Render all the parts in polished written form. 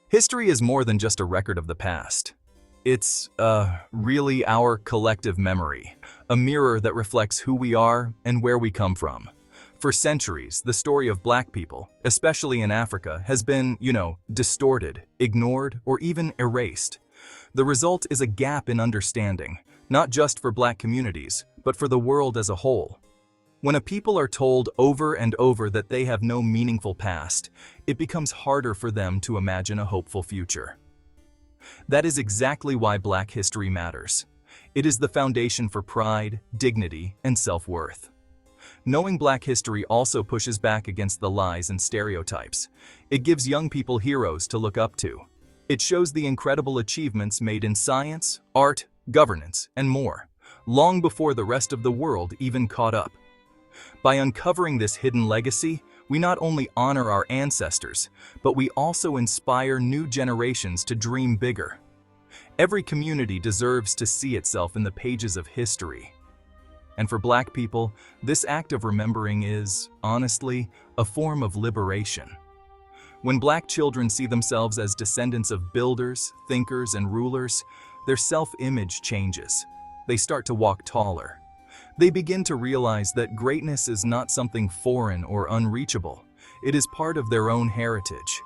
History is more than just a record of the past. It's, really our collective memory, a mirror that reflects who we are and where we come from. For centuries, the story of Black people, especially in Africa, has been, distorted, ignored, or even erased. The result is a gap in understanding, not just for Black communities, but for the world as a whole. When a people are told over and over that they have no meaningful past, it becomes harder for them to imagine a hopeful future. That is exactly why Black history matters. It is the foundation for pride, dignity, and self-worth. Knowing Black history also pushes back against the lies and stereotypes. It gives young people heroes to look up to. It shows the incredible achievements made in science, art, governance, and more, long before the rest of the world even caught up. By uncovering this hidden legacy, we not only honor our ancestors, but we also inspire new generations to dream bigger. Every community deserves to see itself in the pages of history. And for Black people, this act of remembering is, honestly, a form of liberation. When Black children see themselves as descendants of builders, thinkers, and rulers, their self-image changes. They start to walk taller. They begin to realize that greatness is not something foreign or unreachable. It is part of their own heritage.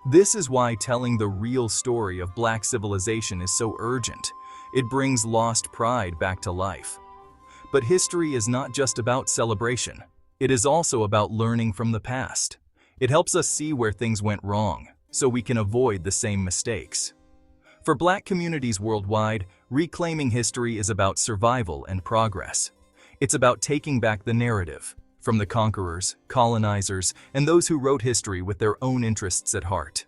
This is why telling the real story of Black civilization is so urgent. It brings lost pride back to life. But history is not just about celebration. It is also about learning from the past. It helps us see where things went wrong, so we can avoid the same mistakes. For Black communities worldwide, reclaiming history is about survival and progress. It's about taking back the narrative from the conquerors, colonizers, and those who wrote history with their own interests at heart.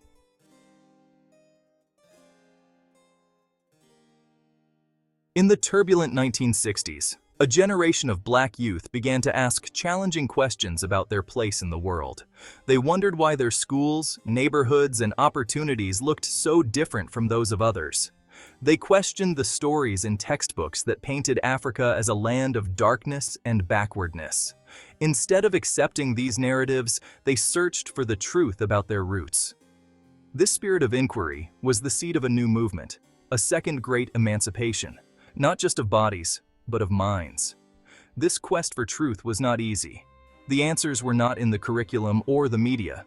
In the turbulent 1960s, a generation of Black youth began to ask challenging questions about their place in the world. They wondered why their schools, neighborhoods, and opportunities looked so different from those of others. They questioned the stories in textbooks that painted Africa as a land of darkness and backwardness. Instead of accepting these narratives, they searched for the truth about their roots. This spirit of inquiry was the seed of a new movement, a second great emancipation, not just of bodies, but of minds. This quest for truth was not easy. The answers were not in the curriculum or the media.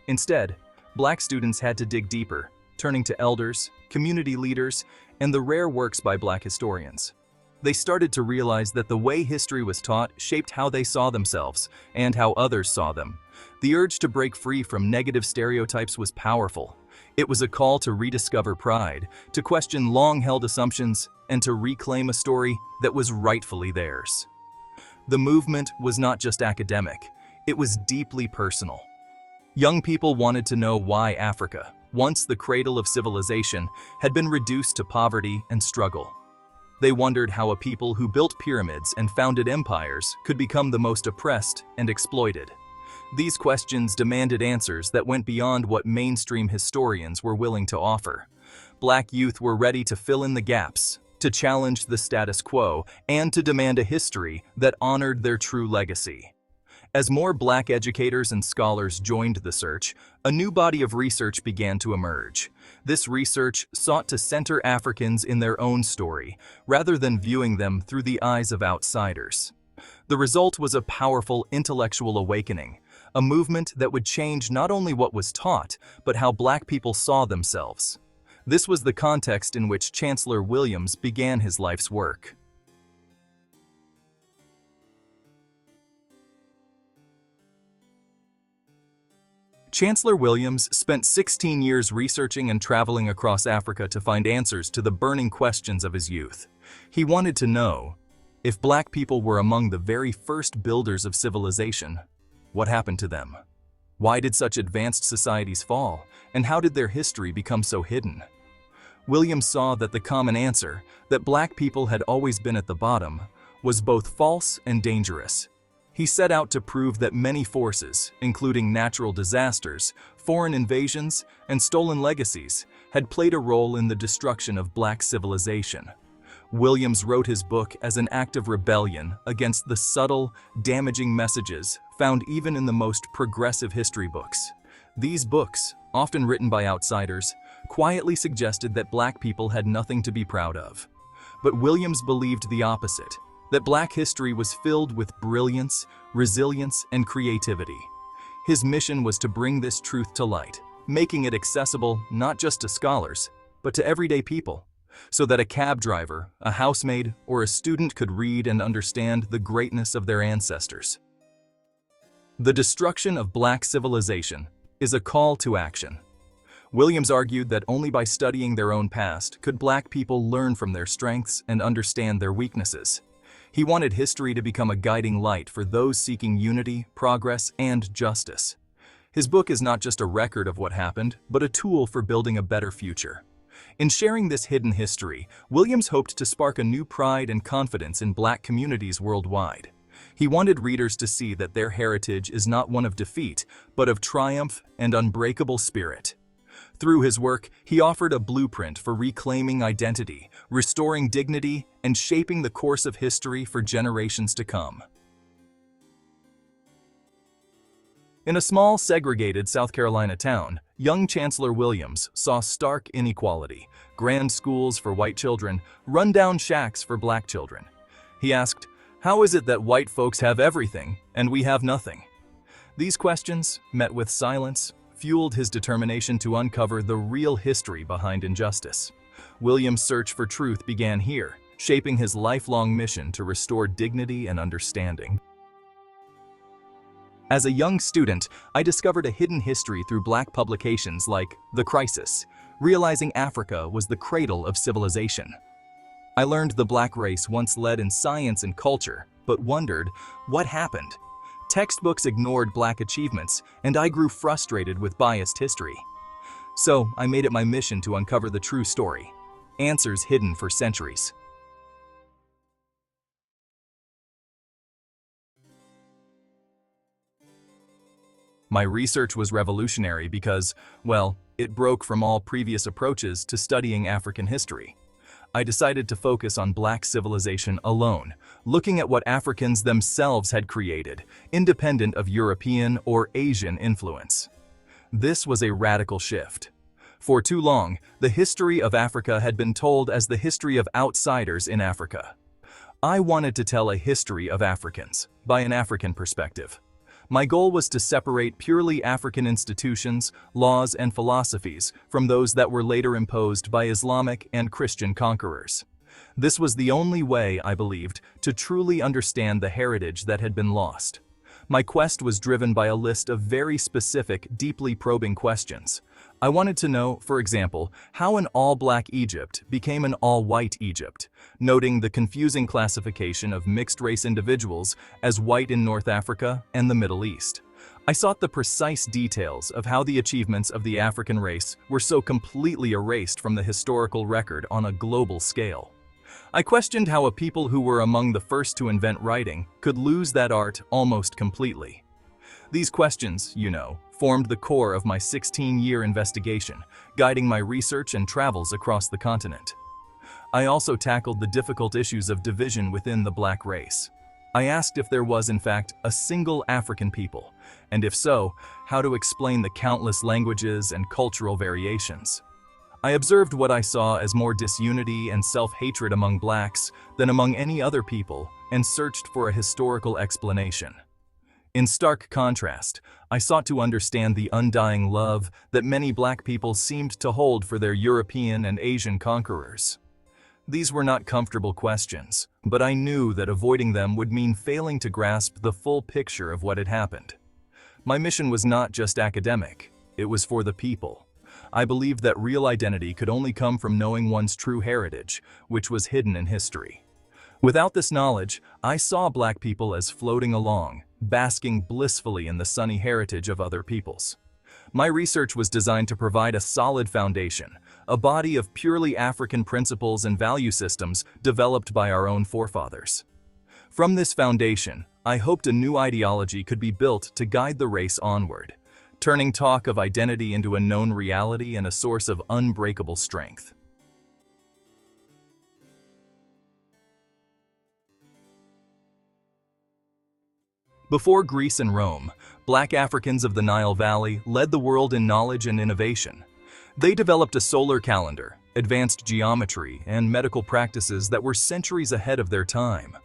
Instead, Black students had to dig deeper, turning to elders, community leaders, and the rare works by Black historians. They started to realize that the way history was taught shaped how they saw themselves and how others saw them. The urge to break free from negative stereotypes was powerful. It was a call to rediscover pride, to question long-held assumptions, and to reclaim a story that was rightfully theirs. The movement was not just academic, it was deeply personal. Young people wanted to know why Africa, once the cradle of civilization, had been reduced to poverty and struggle. They wondered how a people who built pyramids and founded empires could become the most oppressed and exploited. These questions demanded answers that went beyond what mainstream historians were willing to offer. Black youth were ready to fill in the gaps, to challenge the status quo, and to demand a history that honored their true legacy. As more Black educators and scholars joined the search, a new body of research began to emerge. This research sought to center Africans in their own story, rather than viewing them through the eyes of outsiders. The result was a powerful intellectual awakening, a movement that would change not only what was taught, but how Black people saw themselves. This was the context in which Chancellor Williams began his life's work. Chancellor Williams spent 16 years researching and traveling across Africa to find answers to the burning questions of his youth. He wanted to know, if Black people were among the very first builders of civilization, what happened to them? Why did such advanced societies fall, and how did their history become so hidden? Williams saw that the common answer, that Black people had always been at the bottom, was both false and dangerous. He set out to prove that many forces, including natural disasters, foreign invasions, and stolen legacies, had played a role in the destruction of Black civilization. Williams wrote his book as an act of rebellion against the subtle, damaging messages found even in the most progressive history books. These books, often written by outsiders, quietly suggested that black people had nothing to be proud of. But Williams believed the opposite, that black history was filled with brilliance, resilience, and creativity. His mission was to bring this truth to light, making it accessible not just to scholars, but to everyday people, so that a cab driver, a housemaid, or a student could read and understand the greatness of their ancestors. The destruction of black civilization is a call to action. Williams argued that only by studying their own past could black people learn from their strengths and understand their weaknesses. He wanted history to become a guiding light for those seeking unity, progress, and justice. His book is not just a record of what happened, but a tool for building a better future. In sharing this hidden history, Williams hoped to spark a new pride and confidence in black communities worldwide. He wanted readers to see that their heritage is not one of defeat, but of triumph and unbreakable spirit. Through his work, he offered a blueprint for reclaiming identity, restoring dignity, and shaping the course of history for generations to come. In a small, segregated South Carolina town, young Chancellor Williams saw stark inequality, grand schools for white children, run-down shacks for black children. He asked, "How is it that white folks have everything and we have nothing?" These questions, met with silence, fueled his determination to uncover the real history behind injustice. Williams' search for truth began here, shaping his lifelong mission to restore dignity and understanding. As a young student, I discovered a hidden history through black publications like The Crisis, realizing Africa was the cradle of civilization. I learned the black race once led in science and culture, but wondered, what happened? Textbooks ignored black achievements, and I grew frustrated with biased history. So I made it my mission to uncover the true story, answers hidden for centuries. My research was revolutionary because, well, it broke from all previous approaches to studying African history. I decided to focus on black civilization alone, looking at what Africans themselves had created, independent of European or Asian influence. This was a radical shift. For too long, the history of Africa had been told as the history of outsiders in Africa. I wanted to tell a history of Africans, by an African perspective. My goal was to separate purely African institutions, laws, and philosophies from those that were later imposed by Islamic and Christian conquerors. This was the only way, I believed, to truly understand the heritage that had been lost. My quest was driven by a list of very specific, deeply probing questions. I wanted to know, for example, how an all-black Egypt became an all-white Egypt, noting the confusing classification of mixed-race individuals as white in North Africa and the Middle East. I sought the precise details of how the achievements of the African race were so completely erased from the historical record on a global scale. I questioned how a people who were among the first to invent writing could lose that art almost completely. These questions, formed the core of my 16-year investigation, guiding my research and travels across the continent. I also tackled the difficult issues of division within the black race. I asked if there was, in fact, a single African people, and if so, how to explain the countless languages and cultural variations. I observed what I saw as more disunity and self-hatred among blacks than among any other people, and searched for a historical explanation. In stark contrast, I sought to understand the undying love that many black people seemed to hold for their European and Asian conquerors. These were not comfortable questions, but I knew that avoiding them would mean failing to grasp the full picture of what had happened. My mission was not just academic, it was for the people. I believed that real identity could only come from knowing one's true heritage, which was hidden in history. Without this knowledge, I saw black people as floating along, basking blissfully in the sunny heritage of other peoples. My research was designed to provide a solid foundation, a body of purely African principles and value systems developed by our own forefathers. From this foundation, I hoped a new ideology could be built to guide the race onward, turning talk of identity into a known reality and a source of unbreakable strength. Before Greece and Rome, Black Africans of the Nile Valley led the world in knowledge and innovation. They developed a solar calendar, advanced geometry, and medical practices that were centuries ahead of their time.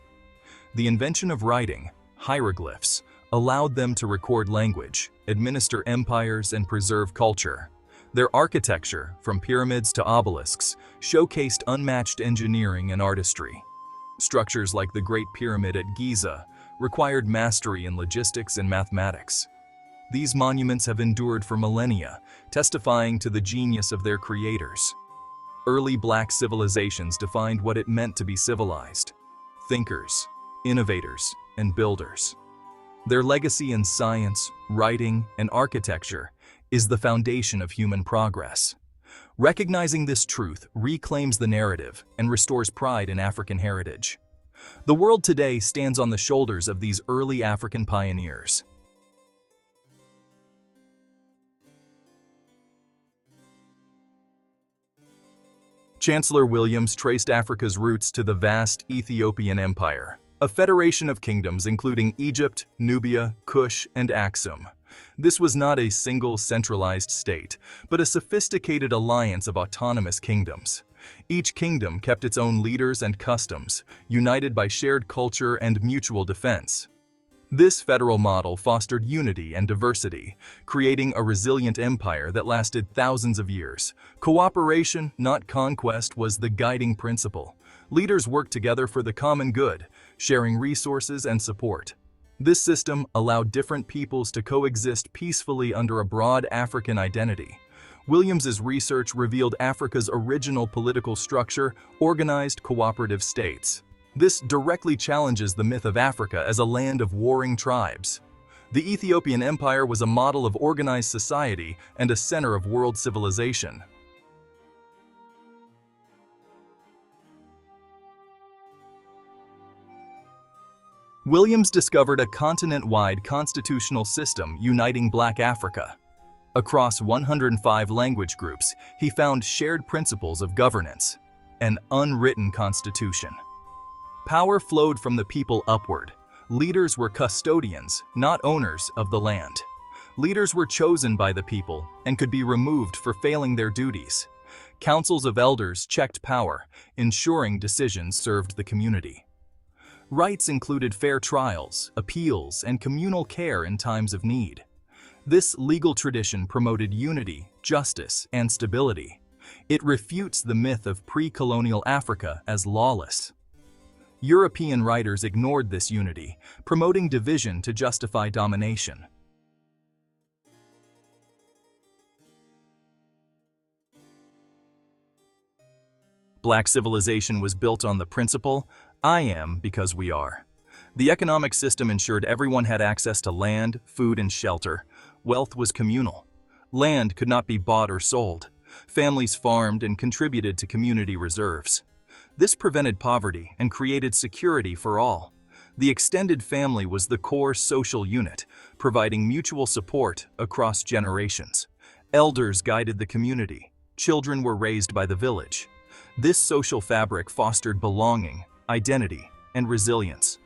The invention of writing, hieroglyphs, allowed them to record language, administer empires, and preserve culture. Their architecture, from pyramids to obelisks, showcased unmatched engineering and artistry. Structures like the Great Pyramid at Giza required mastery in logistics and mathematics. These monuments have endured for millennia, testifying to the genius of their creators. Early Black civilizations defined what it meant to be civilized: thinkers, innovators, and builders. Their legacy in science, writing, and architecture is the foundation of human progress. Recognizing this truth reclaims the narrative and restores pride in African heritage. The world today stands on the shoulders of these early African pioneers. Chancellor Williams traced Africa's roots to the vast Ethiopian Empire, a federation of kingdoms including Egypt, Nubia, Kush, and Aksum. This was not a single centralized state, but a sophisticated alliance of autonomous kingdoms. Each kingdom kept its own leaders and customs, united by shared culture and mutual defense. This federal model fostered unity and diversity, creating a resilient empire that lasted thousands of years. Cooperation, not conquest, was the guiding principle. Leaders worked together for the common good, sharing resources and support. This system allowed different peoples to coexist peacefully under a broad African identity. Williams's research revealed Africa's original political structure: organized cooperative states. This directly challenges the myth of Africa as a land of warring tribes. The Ethiopian Empire was a model of organized society and a center of world civilization. Williams discovered a continent-wide constitutional system uniting Black Africa. Across 105 language groups, he found shared principles of governance: an unwritten constitution. Power flowed from the people upward. Leaders were custodians, not owners, of the land. Leaders were chosen by the people and could be removed for failing their duties. Councils of elders checked power, ensuring decisions served the community. Rights included fair trials, appeals, and communal care in times of need. This legal tradition promoted unity, justice, and stability. It refutes the myth of pre-colonial Africa as lawless. European writers ignored this unity, promoting division to justify domination. Black civilization was built on the principle, "I am because we are." The economic system ensured everyone had access to land, food, and shelter. Wealth was communal. Land could not be bought or sold. Families farmed and contributed to community reserves. This prevented poverty and created security for all. The extended family was the core social unit, providing mutual support across generations. Elders guided the community. Children were raised by the village. This social fabric fostered belonging, identity, and resilience.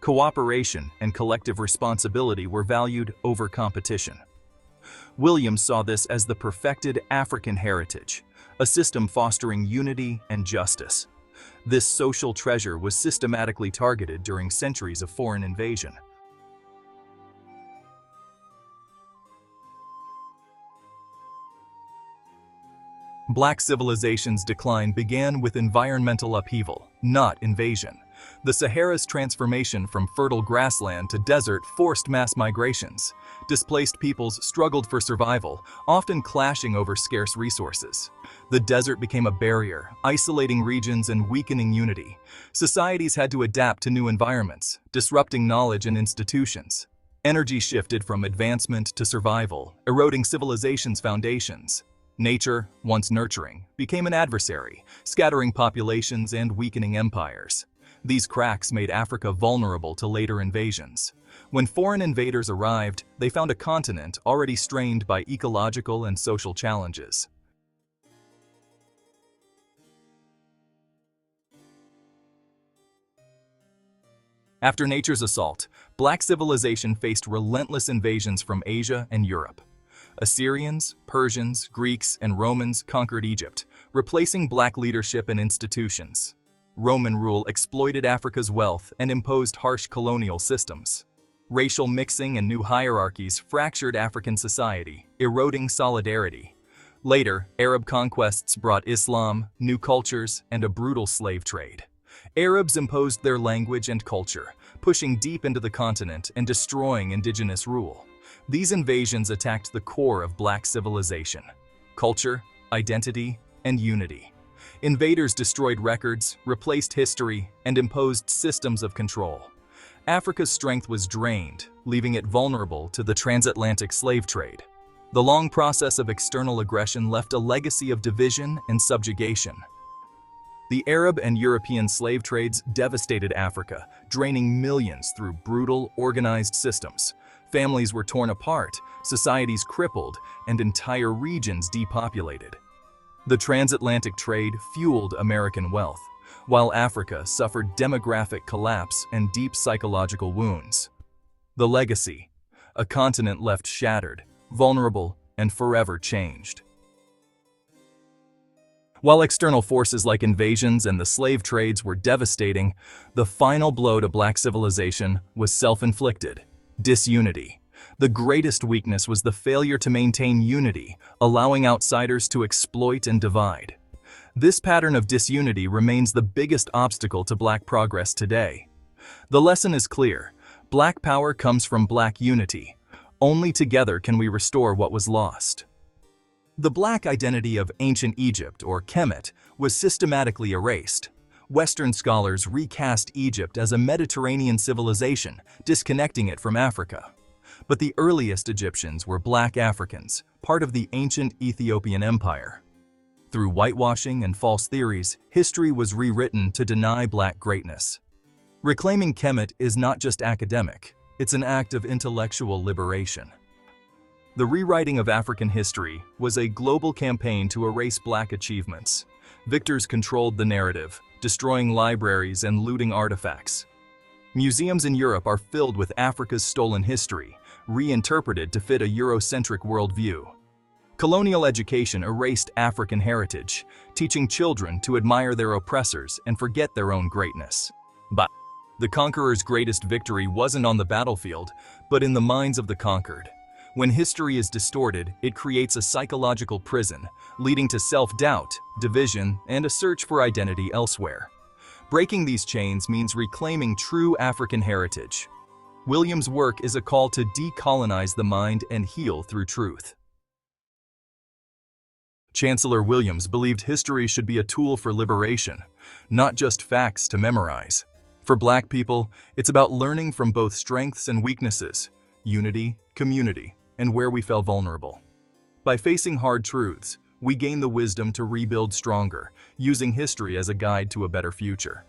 Cooperation and collective responsibility were valued over competition. Williams saw this as the perfected African heritage, a system fostering unity and justice. This social treasure was systematically targeted during centuries of foreign invasion. Black civilization's decline began with environmental upheaval, not invasion. The Sahara's transformation from fertile grassland to desert forced mass migrations. Displaced peoples struggled for survival, often clashing over scarce resources. The desert became a barrier, isolating regions and weakening unity. Societies had to adapt to new environments, disrupting knowledge and institutions. Energy shifted from advancement to survival, eroding civilization's foundations. Nature, once nurturing, became an adversary, scattering populations and weakening empires. These cracks made Africa vulnerable to later invasions. When foreign invaders arrived, they found a continent already strained by ecological and social challenges. After nature's assault, Black civilization faced relentless invasions from Asia and Europe. Assyrians, Persians, Greeks, and Romans conquered Egypt, replacing black leadership and institutions. Roman rule exploited Africa's wealth and imposed harsh colonial systems. Racial mixing and new hierarchies fractured African society, eroding solidarity. Later, Arab conquests brought Islam, new cultures, and a brutal slave trade. Arabs imposed their language and culture, pushing deep into the continent and destroying indigenous rule. These invasions attacked the core of black civilization: culture, identity, and unity. Invaders destroyed records, replaced history, and imposed systems of control. Africa's strength was drained, leaving it vulnerable to the transatlantic slave trade. The long process of external aggression left a legacy of division and subjugation. The Arab and European slave trades devastated Africa, draining millions through brutal, organized systems. Families were torn apart, societies crippled, and entire regions depopulated. The transatlantic trade fueled American wealth, while Africa suffered demographic collapse and deep psychological wounds. The legacy: a continent left shattered, vulnerable, and forever changed. While external forces like invasions and the slave trades were devastating, the final blow to black civilization was self-inflicted: disunity. The greatest weakness was the failure to maintain unity, allowing outsiders to exploit and divide. This pattern of disunity remains the biggest obstacle to black progress today. The lesson is clear: black power comes from black unity. Only together can we restore what was lost. The black identity of ancient Egypt, or Kemet, was systematically erased. Western scholars recast Egypt as a Mediterranean civilization, disconnecting it from Africa. But the earliest Egyptians were black Africans, part of the ancient Ethiopian Empire. Through whitewashing and false theories, history was rewritten to deny black greatness. Reclaiming Kemet is not just academic, it's an act of intellectual liberation. The rewriting of African history was a global campaign to erase black achievements. Victors controlled the narrative, destroying libraries and looting artifacts. Museums in Europe are filled with Africa's stolen history, reinterpreted to fit a Eurocentric worldview. Colonial education erased African heritage, teaching children to admire their oppressors and forget their own greatness. But the conqueror's greatest victory wasn't on the battlefield, but in the minds of the conquered. When history is distorted, it creates a psychological prison, leading to self-doubt, division, and a search for identity elsewhere. Breaking these chains means reclaiming true African heritage. Williams' work is a call to decolonize the mind and heal through truth. Chancellor Williams believed history should be a tool for liberation, not just facts to memorize. For black people, it's about learning from both strengths and weaknesses, unity, community, and where we fell vulnerable. By facing hard truths, we gain the wisdom to rebuild stronger, using history as a guide to a better future.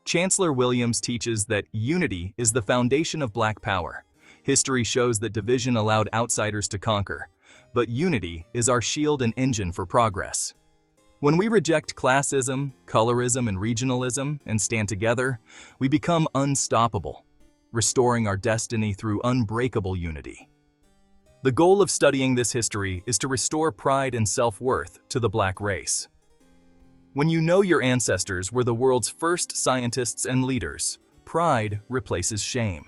Chancellor Williams teaches that unity is the foundation of black power. History shows that division allowed outsiders to conquer, but unity is our shield and engine for progress. When we reject classism, colorism, and regionalism and stand together, we become unstoppable, restoring our destiny through unbreakable unity. The goal of studying this history is to restore pride and self-worth to the black race. When you know your ancestors were the world's first scientists and leaders, pride replaces shame.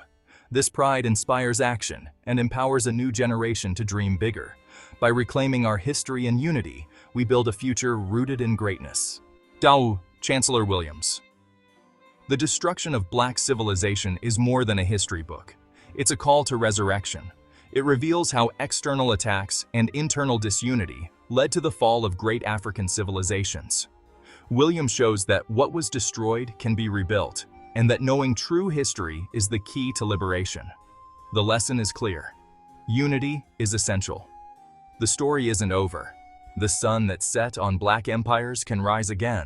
This pride inspires action and empowers a new generation to dream bigger. By reclaiming our history and unity, we build a future rooted in greatness. Dao, Chancellor Williams. The destruction of black civilization is more than a history book. It's a call to resurrection. It reveals how external attacks and internal disunity led to the fall of great African civilizations. Williams shows that what was destroyed can be rebuilt, and that knowing true history is the key to liberation. The lesson is clear. Unity is essential. The story isn't over. The sun that set on black empires can rise again.